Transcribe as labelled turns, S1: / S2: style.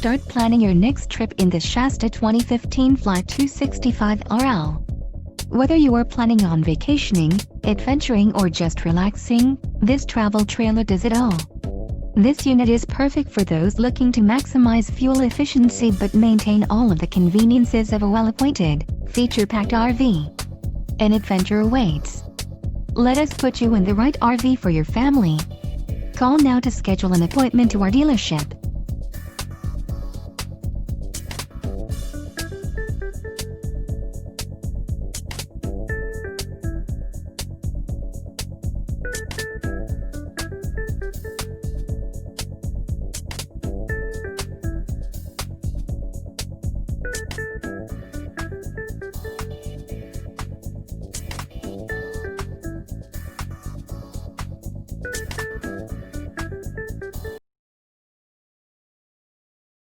S1: Start planning your next trip in the Shasta 2015 Flyte 265RL. Whether you are planning on vacationing, adventuring or just relaxing, this travel trailer does it all. This unit is perfect for those looking to maximize fuel efficiency but maintain all of the conveniences of a well-appointed, feature-packed RV. An adventure awaits. Let us put you in the right RV for your family. Call now to schedule an appointment to our dealership.